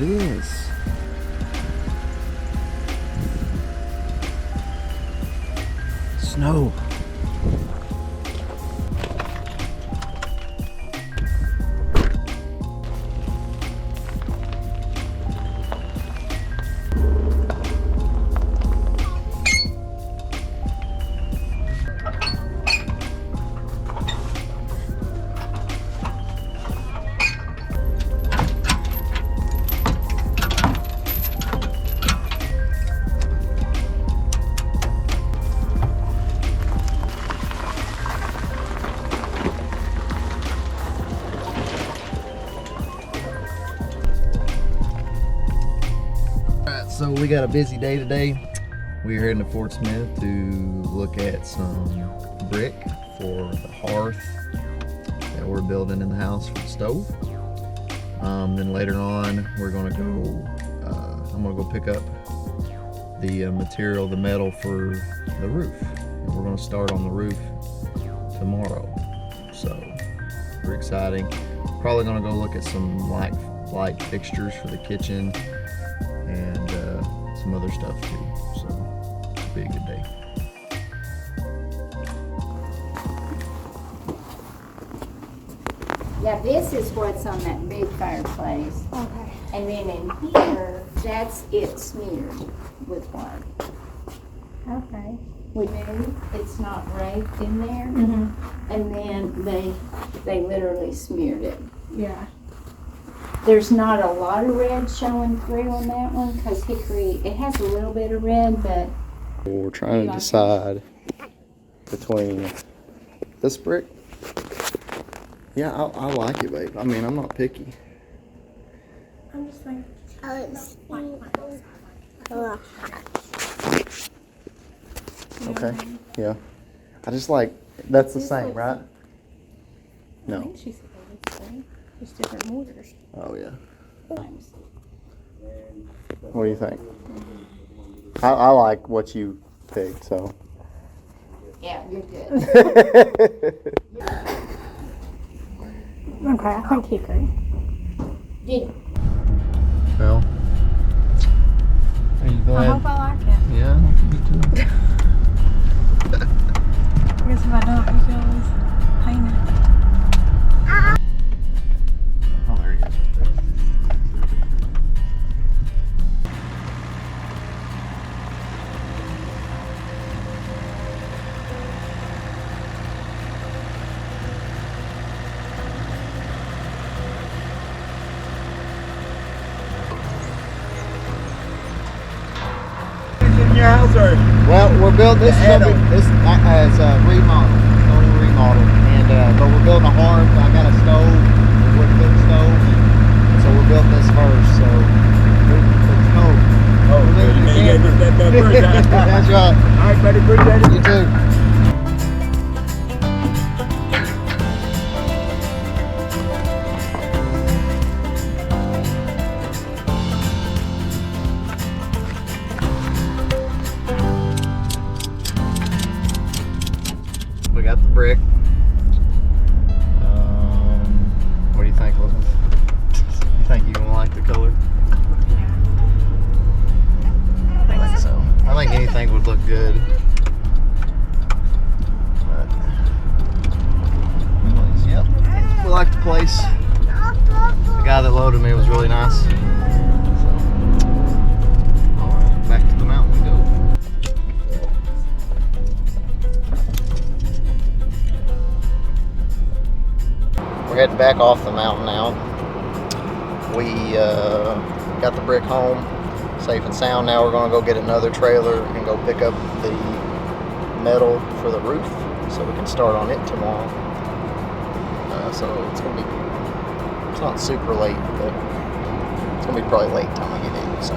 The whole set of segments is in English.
this? Snow. So we got a busy day today. We're heading to Fort Smith to look at some brick for the hearth that we're building in the house for the stove. Then later on, we're gonna go. I'm gonna go pick up the material, the metal for the roof, and we're gonna start on the roof tomorrow. So we're exciting. Probably gonna go look at some light fixtures for the kitchen and some other stuff too. So it'll be a good day. Yeah, this is what's on that big fireplace. Okay. And then in here, that's it smeared with white. Okay. With it's not raked in there. Mhm. And then they literally smeared it. Yeah. There's not a lot of red showing through on that one because hickory, it has a little bit of red, but We're trying to decide between this brick. Yeah, I like it, babe. I mean, I'm not picky. I'm just like. Okay. Yeah. I just like, that's the same, right? I No. think she said the same. Just different mortars. Oh, yeah. What do you think? I like what you picked, so. yeah, you're good. Okay, I think hickory. Did Well. Are you I glad? hope I like it. Yeah, me too. I guess if I don't, you can always paint it. Oh, there he is right there. In your house or Well, we're building this. Is The gonna be, this is a remodel, only remodel, and but we're building a hearth. I got a stove, a wood cook stove, and so we're building this first. So it's cold. oh, We're you leaving gotta the get that first. That's right. All right, buddy, appreciate it. You too. We got the brick. What do you think, Elizabeth? You think you're gonna like the color? I think so. I think anything would look good. But, anyways, yep. We like the place. The guy that loaded me was really nice. So, alright, back to the mountain we go. We're heading back off the mountain now. We got the brick home safe and sound. Now we're going to go get another trailer and go pick up the metal for the roof so we can start on it tomorrow. So it's going to be, it's not super late, but it's going to be probably late time we get in. So.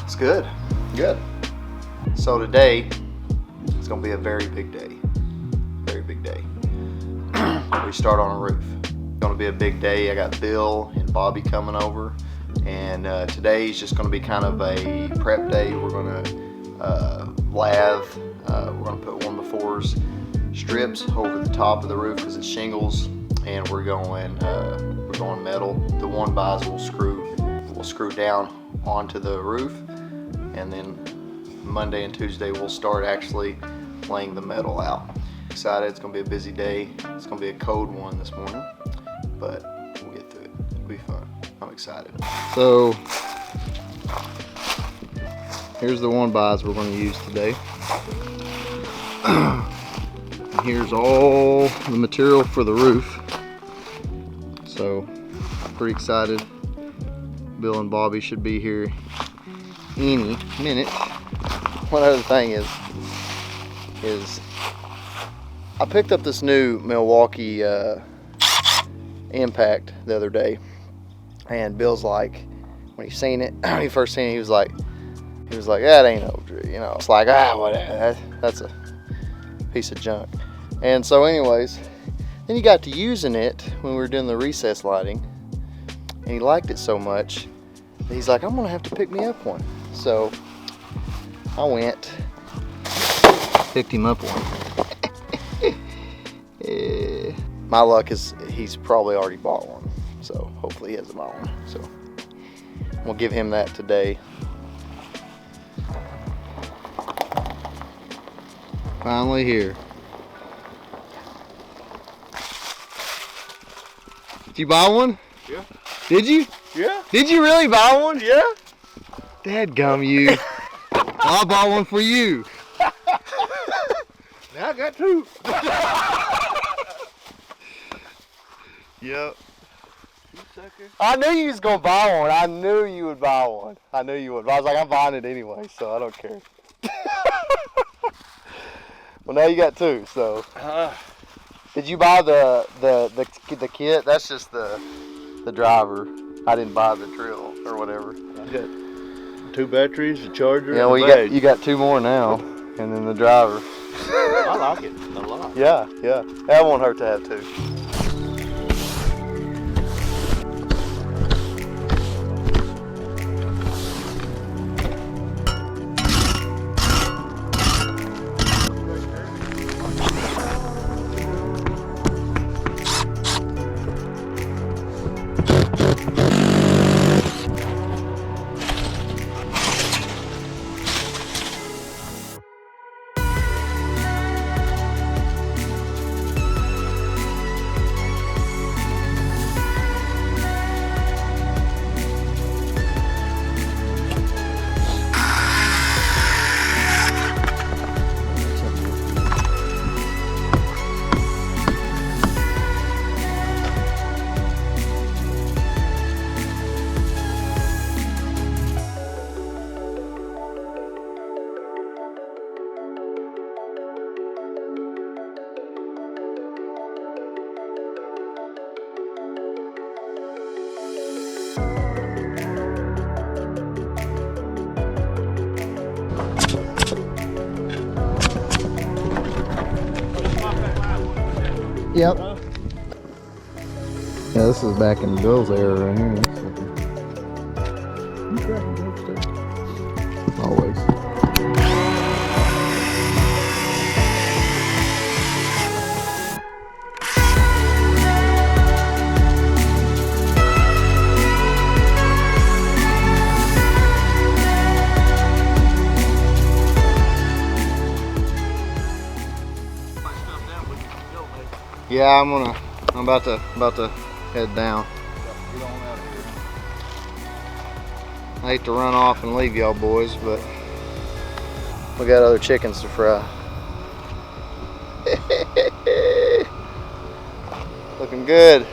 It's good, good. So today, it's gonna be a very big day. Very big day. We start on a roof. It's gonna be a big day. I got Bill and Bobby coming over. And today is just gonna be kind of a prep day. We're gonna lathe. We're gonna put 1x4s strips over the top of the roof because it's shingles. And we're going metal. The 1x will screw down onto the roof, and then Monday and Tuesday we'll start actually laying the metal out. Excited, it's gonna be a busy day. It's gonna be a cold one this morning, but we'll get through it. It'll be fun. I'm excited. So here's the 1x we're gonna use today. Here's all the material for the roof. So pretty excited. Bill and Bobby should be here any minute. One other thing is I picked up this new Milwaukee Impact the other day, and Bill's like, when he seen it, when he first seen it, he was like, that ain't no drill, you know. It's like, whatever, that's a piece of junk. And so anyways, then he got to using it when we were doing the recess lighting, and he liked it so much that he's like, I'm gonna have to pick me up one. So I went, picked him up one. My luck is he's probably already bought one, so hopefully he hasn't bought one. So we'll give him that today. Finally here. Did you buy one? Yeah. Did you? Yeah. Did you really buy one? Yeah. Dadgum you. I bought one for you. Now I got two. Yep. You sucker. I knew you was gonna buy one. I knew you would buy one. I knew you would. But I was like, I'm buying it anyway, so I don't care. Well, now you got two. So, did you buy the kit? That's just the driver. I didn't buy the drill or whatever. I got 2 batteries, a charger, Yeah, and well, a badge. you got 2 more now, and then the driver. I like it a lot. Yeah, yeah. That won't hurt to have 2. Yep. Yeah, this is back in Bill's era right here. Always. Yeah, I'm about to head down. Get on out of here. I hate to run off and leave y'all boys, but we got other chickens to fry. Looking good.